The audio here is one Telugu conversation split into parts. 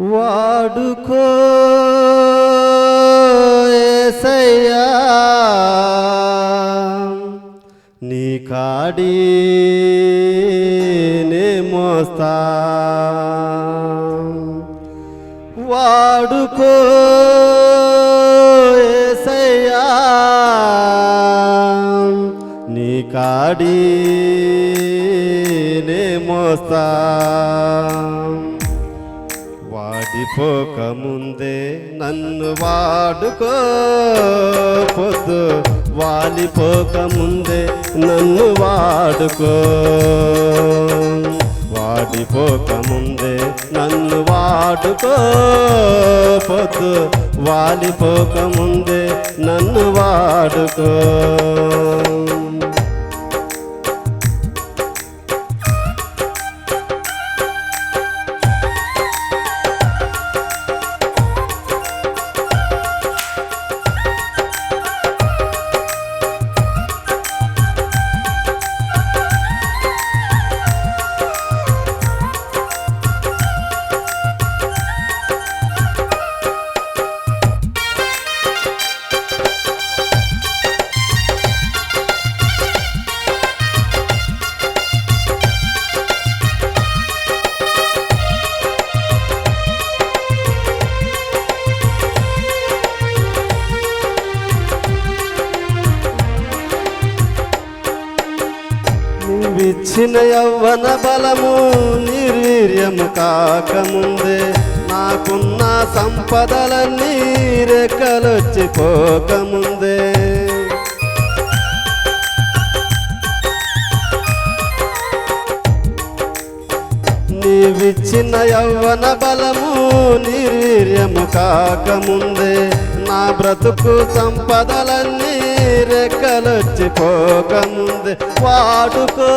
వాడుకో యేసయ్యా నీ కాడి నే మోస్తా వాడుకో యేసయ్యా నీ కాడి నే మోస్తా వాడిపోక ముందే నన్ను వాడుకో పొద్దు వాలిపోక ముందే నన్ను వాడుకో వాడిపోక ముందే నన్ను వాడుకో పొద్దు వాలిపోక ముందే నన్ను వాడుకో విచ్చిన యవ్వన బలము నిర్వీర్యము కాకముందే నాకున్న సంపదలన్నీ రెక్కలొచ్చిపోకముందే నీవిచ్చిన యవ్వన బలము నిర్వీర్యము కాకముందే నా బ్రతుకు సంపదలన్నీ రెక్కలొచ్చిపోకముందే వాడుకో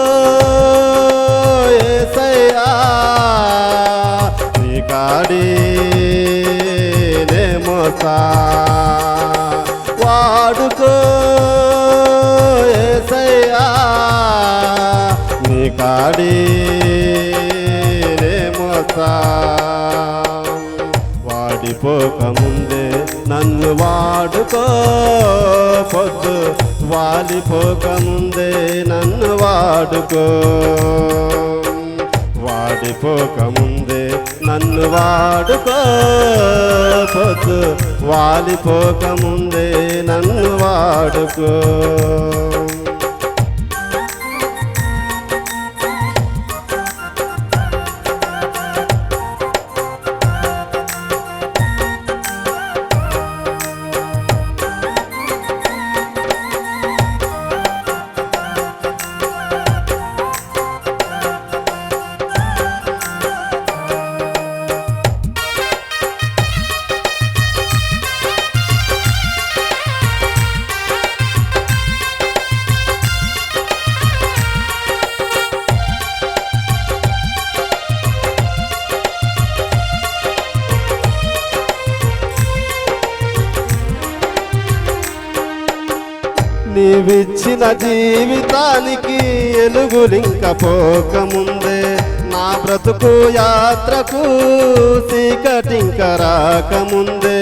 యేసయ్యా నీ కాడి నే మోస్తా వాడుకో యేసయ్యా నీ కాడి నే మోస్తా వాడిపోక ముందే నన్ను వాడుకో పొద్దు వాలిపోక ముందే నన్ను వాడుకో వాడిపోక ముందే నన్ను వాడుకో పొద్దు వాలిపోక ముందే నన్ను వాడుకో నీవిచ్చిన జీవితానికి ఎలుగులింక పోకముందే నా బ్రతుకు యాత్రకు చీకటింక రాకముందే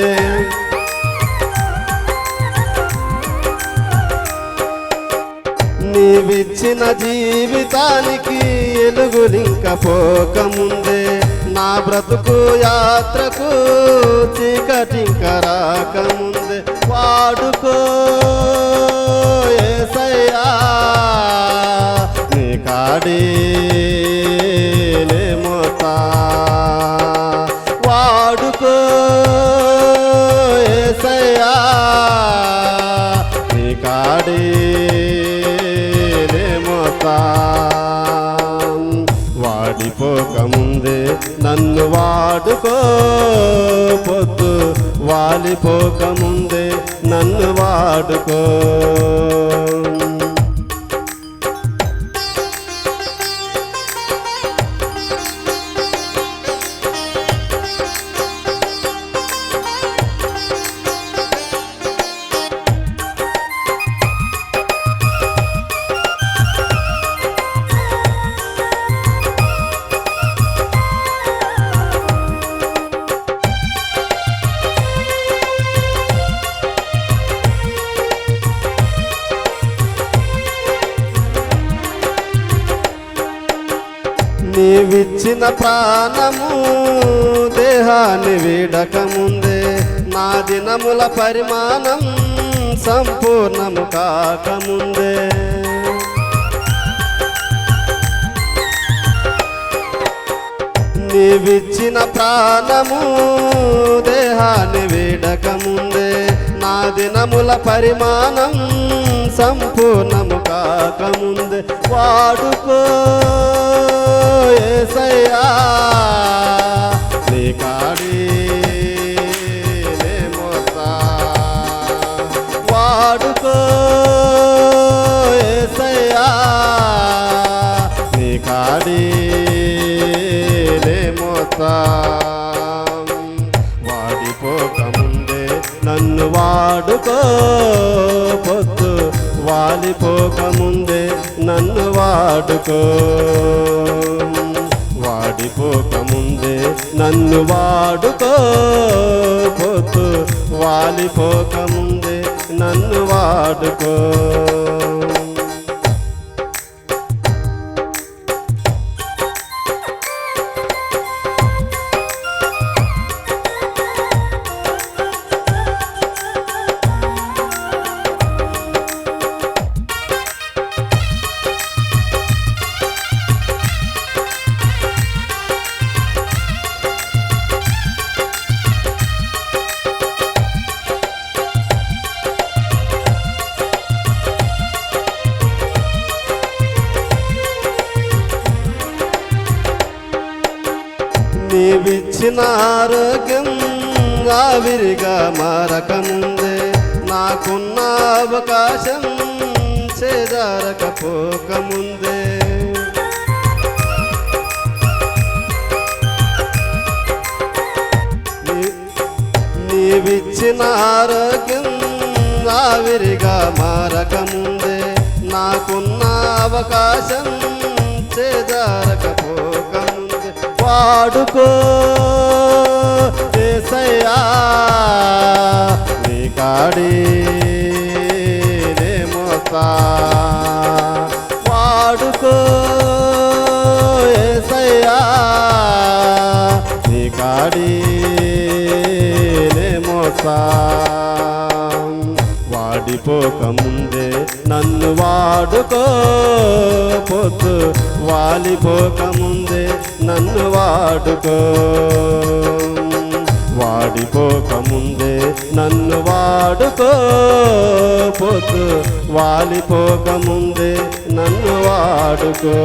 నీవిచ్చిన జీవితానికి ఎలుగులింక పోకముందే నా బ్రతుకు యాత్రకు చీకటింక రాకముందే వాడుకో యేసయ్యా నీ కాడి నే మోస్తా వాడుకో యేసయ్యా నీ కాడి నే మోస్తా వాడిపోక ముందే నన్ను వాడుకో పొద్దు వాలిపోక ముందే నన్ను వాడుకో నీవిచ్చిన ప్రాణము దేహాన్ని వీడకముందే నా దినముల పరిమాణం సంపూర్ణము కాకముందే నీవిచ్చిన ప్రాణము దేహాన్ని వీడకముందే నా దినముల పరిమాణం సంపూర్ణము కాకముందే వాడుకో యేసయ్యా నీ కాడి మోసా వాడుకో యేసయ్యా నీ కాడి మోసా వాడిపోకముందే నన్ను వాడుకో పొద్దు వాలిపోకముందే నన్ను వాడుకో వాడిపోకముందే నన్ను వాడుకో పొద్దు వాలిపోకముందే నన్ను వాడుకో నీవిచ్చిన ఆరోగ్యం ఆవిరిగా మారకముందే నాకున్న అవకాశం చేజారకపోకముందే నీవిచ్చిన ఆరోగ్యం ఆవిరిగా మారకముందే నాకున్న అవకాశం చేజారకపోకముందే వాడుకో యేసయ్యా నీ కాడి మోసా వాడుకో యేసయ్యా నీ కాడి మోసా వాడిపోకముందే నన్ను వాడుకో పొద్దు వాలిపోకముందే నన్ను వాడుకో వాడిపోకముందే నన్ను వాడుకో పొద్దు వాలిపోకముందే నన్ను వాడుకో